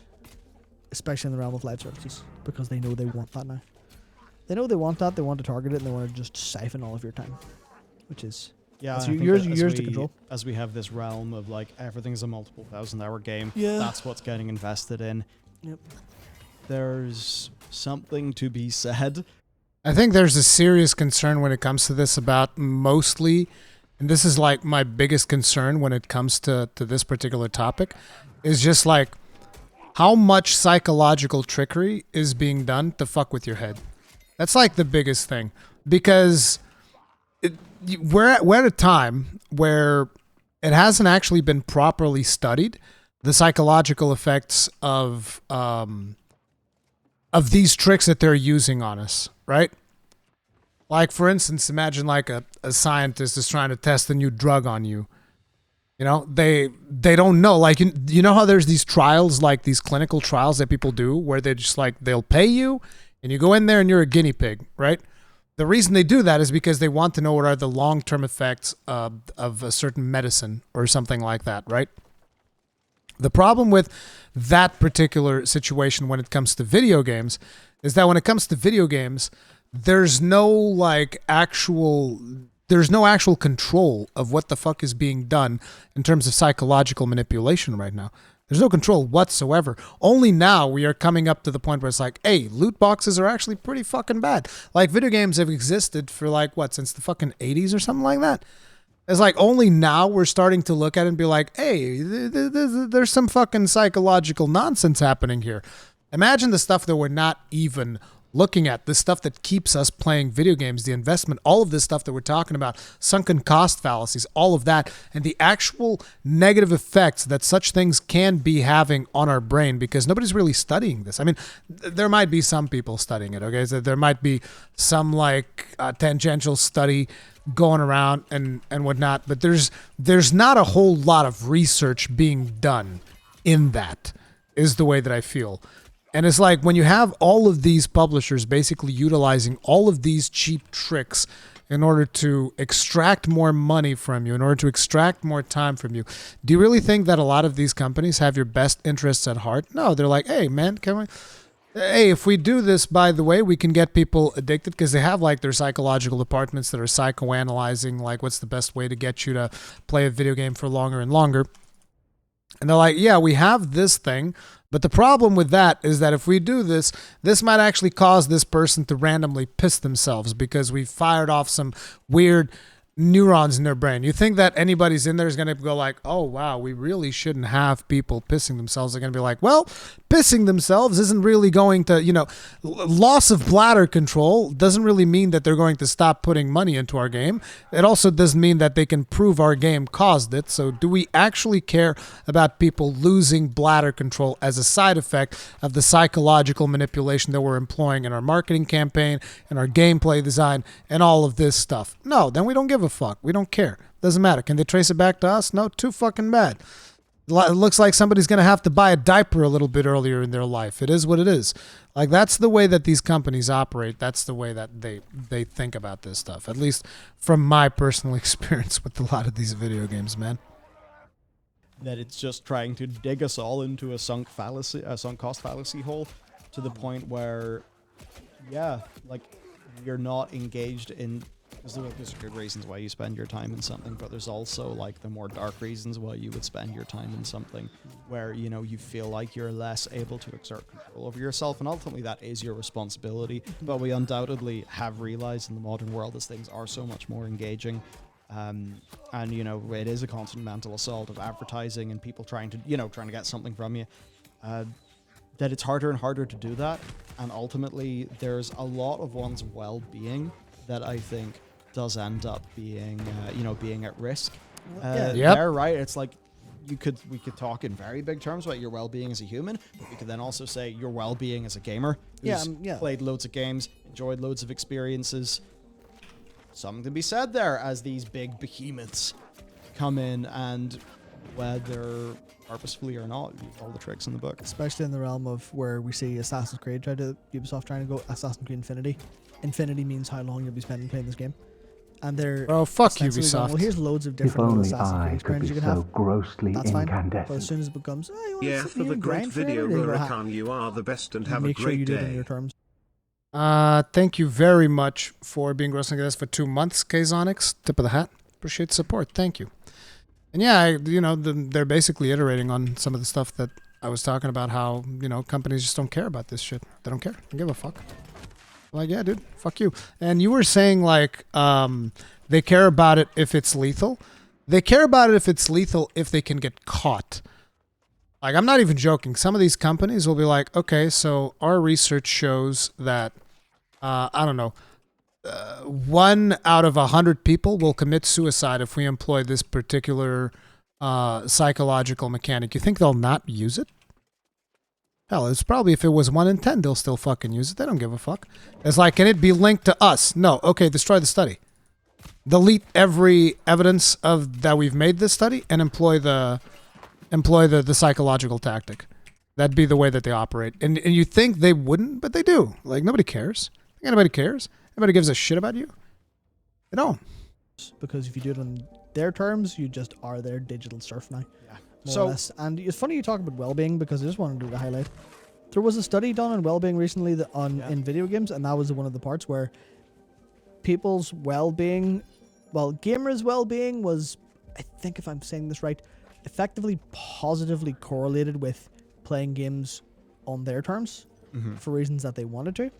Especially in the realm of live services. Because they know they want that now. They know they want that, they want to target it, and they want to just siphon all of your time. Which is... Yeah, it's I think yours that as to we- control. As we have this realm of like everything's a multiple 1,000-hour game, Yeah. that's what's getting invested in. Yep. There's something to be said. I think there's a serious concern when it comes to this about mostly, and this is like my biggest concern when it comes to this particular topic, is just like how much psychological trickery is being done to fuck with your head. That's like the biggest thing, because we're at a time where it hasn't actually been properly studied, the psychological effects of these tricks that they're using on us, right? Like, for instance, imagine like a scientist is trying to test a new drug on you. You know, they don't know. Like, you know how there's these trials, like these clinical trials that people do where they just like, they'll pay you and you go in there and you're a guinea pig, right? The reason they do that is because they want to know what are the long-term effects of a certain medicine or something like that, right? The problem with that particular situation when it comes to video games is that when it comes to video games, there's no actual control of what the fuck is being done in terms of psychological manipulation right now. There's no control whatsoever. Only now we are coming up to the point where it's like, hey, loot boxes are actually pretty fucking bad. Like, video games have existed for since the fucking 80s or something like that. It's like only now we're starting to look at it and be like, hey, there's some fucking psychological nonsense happening here. Imagine the stuff that we're not even looking at, the stuff that keeps us playing video games, the investment, all of this stuff that we're talking about, sunken cost fallacies, all of that, and the actual negative effects that such things can be having on our brain, because nobody's really studying this. I mean, there might be some people studying it, okay? So there might be some tangential study going around and whatnot, but there's not a whole lot of research being done in that, is the way that I feel. And it's like when you have all of these publishers basically utilizing all of these cheap tricks in order to extract more money from you, in order to extract more time from you, do you really think that a lot of these companies have your best interests at heart? No, they're like, hey, man, hey, if we do this, by the way, we can get people addicted, because they have their psychological departments that are psychoanalyzing what's the best way to get you to play a video game for longer and longer. And they're like, yeah, we have this thing, but the problem with that is that if we do this, this might actually cause this person to randomly piss themselves because we fired off some weird neurons in their brain. You think that anybody's in there is going to go like, oh, wow, we really shouldn't have people pissing themselves. They're going to be like, well, pissing themselves isn't really going to, loss of bladder control doesn't really mean that they're going to stop putting money into our game. It also doesn't mean that they can prove our game caused it. So do we actually care about people losing bladder control as a side effect of the psychological manipulation that we're employing in our marketing campaign and our gameplay design and all of this stuff? No, then we don't give a fuck. We don't care. Doesn't matter. Can they trace it back to us? No, too fucking bad. It looks like somebody's going to have to buy a diaper a little bit earlier in their life. It is what it is. Like, that's the way that these companies operate. That's the way that they think about this stuff. At least from my personal experience with a lot of these video games, man. That it's just trying to dig us all into a sunk cost fallacy hole to the point where, yeah, like, you're not engaged in... There's good reasons why you spend your time in something, but there's also like the more dark reasons why you would spend your time in something where, you feel like you're less able to exert control over yourself, and ultimately that is your responsibility. But we undoubtedly have realized in the modern world as things are so much more engaging, and it is a constant mental assault of advertising and people trying to get something from you, that it's harder and harder to do that. And ultimately there's a lot of one's well-being that I think does end up being at risk. There, right? It's like we could talk in very big terms about your well-being as a human, but we could then also say your well-being as a gamer who's played loads of games, enjoyed loads of experiences. Something to be said there as these big behemoths come in and, whether purposefully or not, use all the tricks in the book. Especially in the realm of where we see Assassin's Creed Ubisoft trying to go Assassin's Creed Infinity. Infinity means how long you'll be spending playing this game. And they're fuck essentially Ubisoft. going, well, here's loads of If different little only Assassin's Creed I could experiences be you can so have. grossly That's fine. But as incandescent. soon as it becomes, oh, you Yeah, want to for the great grind for video, it, or Rurikhan, you are the best, and have a make sure you great do it in day. your terms. Thank you very much for being grossing this for 2 months, Kazonix. Tip of the hat. Appreciate the support. Thank you. And yeah, they're basically iterating on some of the stuff that I was talking about, how, companies just don't care about this shit. They don't care. They don't give a fuck. Like, yeah, dude, fuck you. And you were saying, like, they care about it if it's lethal. They care about it if it's lethal if they can get caught. Like, I'm not even joking. Some of these companies will be like, okay, so our research shows that, 1 out of 100 people will commit suicide if we employ this particular psychological mechanic. You think they'll not use it? Hell, it's probably, if it was 1 in 10, they'll still fucking use it. They don't give a fuck. It's like, can it be linked to us? No. Okay, destroy the study. Delete every evidence of that we've made this study and employ the psychological tactic. That'd be the way that they operate. And you think they wouldn't, but they do. Like, nobody cares. Think anybody cares? Anybody gives a shit about you? They don't. Because if you do it on their terms, you just are their digital serf now. Yeah. More or less. And it's funny you talk about well-being, because I just wanted to highlight. There was a study done on well-being recently in video games, and that was one of the parts where people's well-being, gamers' well-being was, I think if I'm saying this right, effectively positively correlated with playing games on their terms for reasons that they wanted to.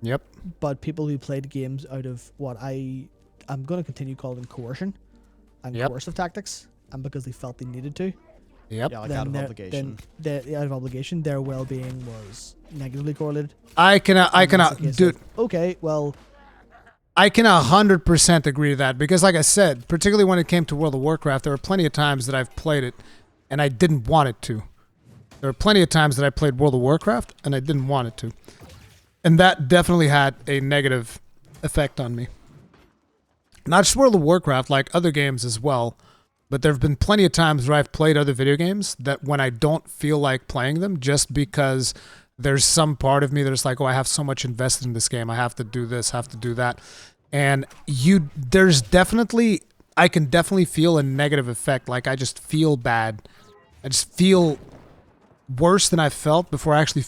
Yep. But people who played games out of what I'm going to continue calling coercion and coercive tactics, and because they felt they needed to. Yep. Yeah, like out of obligation. Out of obligation, their well-being was negatively correlated. I cannot, dude. Okay, well, I can 100% agree to that, because like I said, particularly when it came to World of Warcraft, there were plenty of times that I've played it and I didn't want it to. There were plenty of times that I played World of Warcraft and I didn't want it to. And that definitely had a negative effect on me. Not just World of Warcraft, like other games as well. But there have been plenty of times where I've played other video games that when I don't feel like playing them, just because there's some part of me that's like, oh, I have so much invested in this game. I have to do this, have to do that. And I can definitely feel a negative effect. Like, I just feel bad. I just feel worse than I felt before actually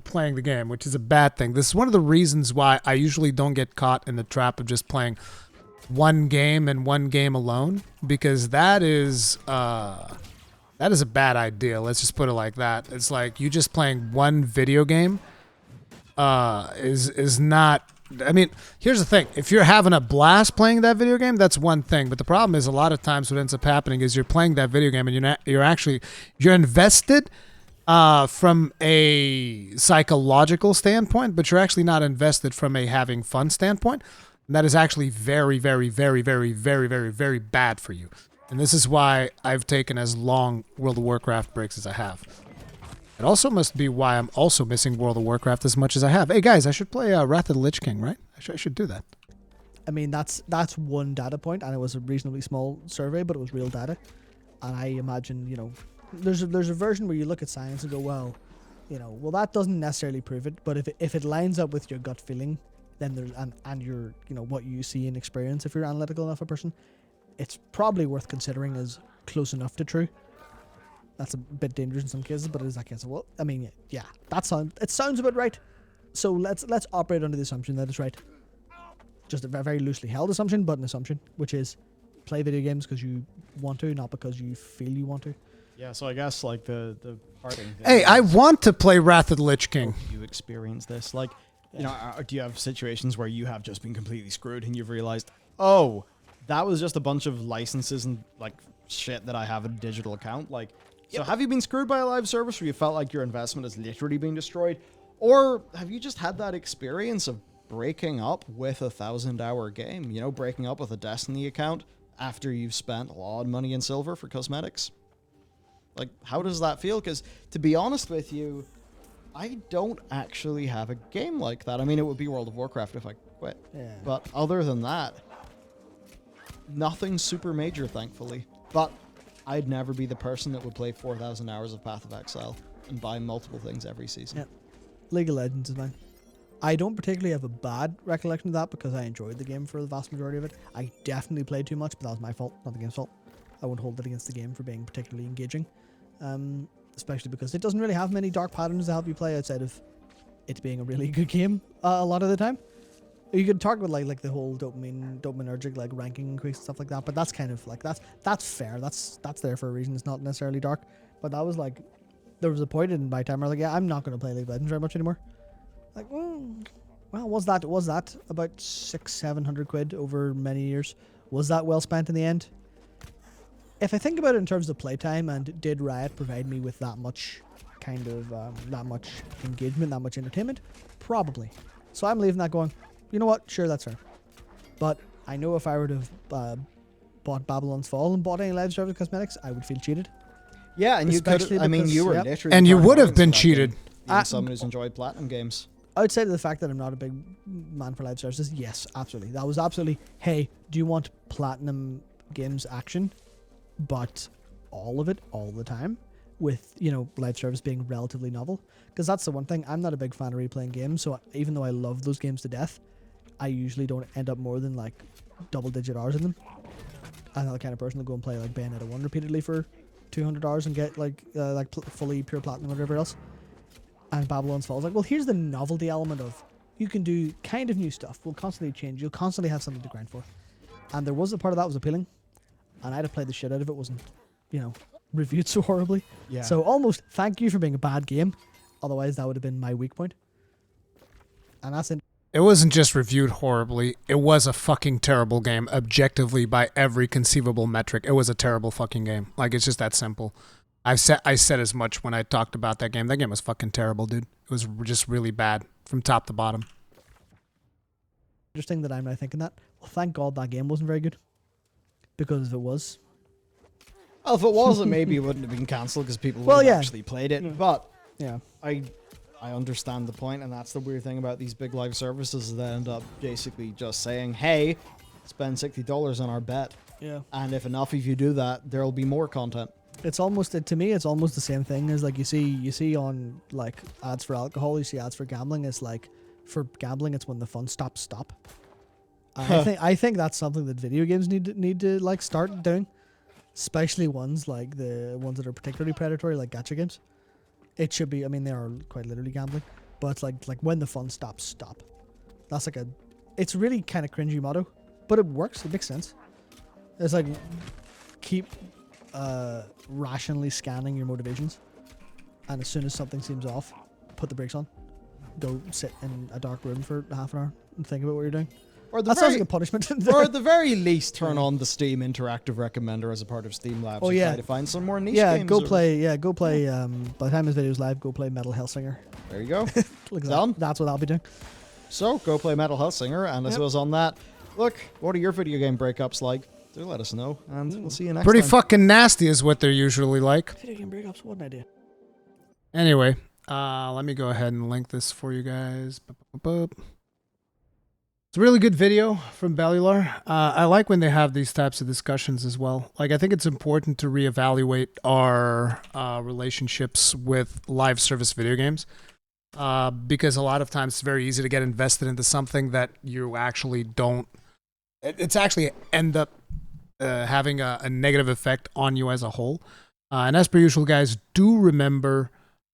playing the game, which is a bad thing. This is one of the reasons why I usually don't get caught in the trap of just playing one game and one game alone, because that is a bad idea. Let's just put it like that. It's like you just playing one video game is not I mean, here's the thing. If you're having a blast playing that video game, that's one thing. But the problem is a lot of times what ends up happening is you're playing that video game and you're invested from a psychological standpoint, but you're actually not invested from a having fun standpoint. And that is actually very, very, very, very, very, very, very bad for you. And this is why I've taken as long World of Warcraft breaks as I have. It also must be why I'm also missing World of Warcraft as much as I have. Hey guys, I should play Wrath of the Lich King, right? I should do that. I mean, that's one data point, and it was a reasonably small survey, but it was real data. And I imagine, you know, there's a version where you look at science and go, well, you know, well that doesn't necessarily prove it, but if it lines up with your gut feeling, then there's and your, you know, what you see and experience, if you're analytical enough a person, it's probably worth considering as close enough to true. That's a bit dangerous in some cases, but it is that case. Well, I mean, yeah, it sounds about right. So let's operate under the assumption that it's right. Just a very loosely held assumption, but an assumption, which is play video games because you want to, not because you feel you want to. Yeah, so I guess like the parting thing. Hey, I want to play Wrath of the Lich King. You experience this, like, you know, do you have situations where you have just been completely screwed and you've realized, oh, that was just a bunch of licenses and like shit that I have in a digital account? Like, so have you been screwed by a live service where you felt like your investment has literally been destroyed? Or have you just had that experience of breaking up with a 1,000-hour game? You know, breaking up with a Destiny account after you've spent a lot of money in silver for cosmetics? Like, how does that feel? Because, to be honest with you, I don't actually have a game like that. I mean, it would be World of Warcraft if I quit. Yeah. But other than that, nothing super major, thankfully. But I'd never be the person that would play 4,000 hours of Path of Exile and buy multiple things every season. Yeah. League of Legends is mine. I don't particularly have a bad recollection of that because I enjoyed the game for the vast majority of it. I definitely played too much, but that was my fault, not the game's fault. I won't hold it against the game for being particularly engaging. Especially because it doesn't really have many dark patterns to help you play outside of it being a really good game a lot of the time. You could talk about like the whole dopaminergic like ranking increase and stuff like that, but that's kind of like that's fair. That's there for a reason. It's not necessarily dark, but that was like there was a point in my time where I was like, yeah, I'm not going to play League of Legends very much anymore. Like, well, was that about 600-700 quid over many years? Was that well spent in the end? If I think about it in terms of playtime, and did Riot provide me with that much kind of that much engagement, that much entertainment? Probably. So I'm leaving that going, you know what? Sure, that's fair. But I know if I were to have bought Babylon's Fall and bought any live service cosmetics, I would feel cheated. Yeah, and you could. I mean, you were literally. And you would have part been of that cheated. game, being someone who's enjoyed platinum games. Outside of the fact that I'm not a big man for live services, yes, absolutely. That was absolutely, hey, do you want platinum games action? But all of it, all the time, with, you know, live service being relatively novel. Because that's the one thing, I'm not a big fan of replaying games, so even though I love those games to death, I usually don't end up more than like double-digit hours in them. I'm not the kind of person to go and play like Bayonetta 1 repeatedly for 200 hours and get like fully pure platinum or whatever else. And Babylon's Fall is like, well, here's the novelty element of you can do kind of new stuff. We'll constantly change. You'll constantly have something to grind for. And there was a part of that was appealing. And I'd have played the shit out of it. Wasn't, you know, reviewed so horribly. Yeah. So almost thank you for being a bad game. Otherwise, that would have been my weak point. And that's it. It wasn't just reviewed horribly. It was a fucking terrible game, objectively by every conceivable metric. It was a terrible fucking game. Like, it's just that simple. I said as much when I talked about that game. That game was fucking terrible, dude. It was just really bad from top to bottom. Interesting that I'm now thinking that. Well, thank God that game wasn't very good. Because if it was... Well, if it wasn't, maybe it wouldn't have been cancelled because people Well, would have yeah. actually played it. But Yeah. I understand the point, and that's the weird thing about these big live services. They end up basically just saying, hey, spend $60 on our bet. Yeah. And if enough of you do that, there'll be more content. It's almost, to me, it's almost the same thing as like you see on like ads for alcohol, you see ads for gambling. It's like for gambling, it's when the fun stops. I think that's something that video games need to like start doing, especially ones like the ones that are particularly predatory, like gacha games. It should be. I mean, they are quite literally gambling, but like when the fun stops, stop. That's like it's really kind of cringy motto, but it works. It makes sense. It's like keep rationally scanning your motivations, and as soon as something seems off, put the brakes on. Go sit in a dark room for half an hour, and think about what you're doing. Or the That sounds very, like a punishment. or at the very least, turn on the Steam Interactive Recommender as a part of Steam Labs. Oh, and yeah. try to find some more niche yeah, games. go or- play. Yeah, go play. By the time this video's live, go play Metal Hellsinger. There you go. Look at Done. that. That's what I'll be doing. So go play Metal Hellsinger, and I suppose on that, look, what are your video game breakups like? Do let us know, and we'll see you next Pretty time. fucking nasty is what they're usually like. Video game breakups. What an idea. Anyway, let me go ahead and link this for you guys. It's a really good video from Bellular. I like when they have these types of discussions as well. Like, I think it's important to reevaluate our relationships with live service video games. Because a lot of times it's very easy to get invested into something that you actually don't. It's actually end up having a negative effect on you as a whole. And as per usual, guys, do remember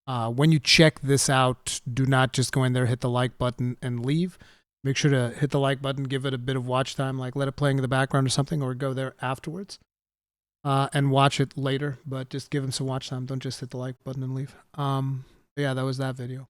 when you check this out, do not just go in there, hit the like button, and leave. Make sure to hit the like button, give it a bit of watch time, like let it play in the background or something, or go there afterwards and watch it later. But just give them some watch time. Don't just hit the like button and leave. Yeah, that was that video.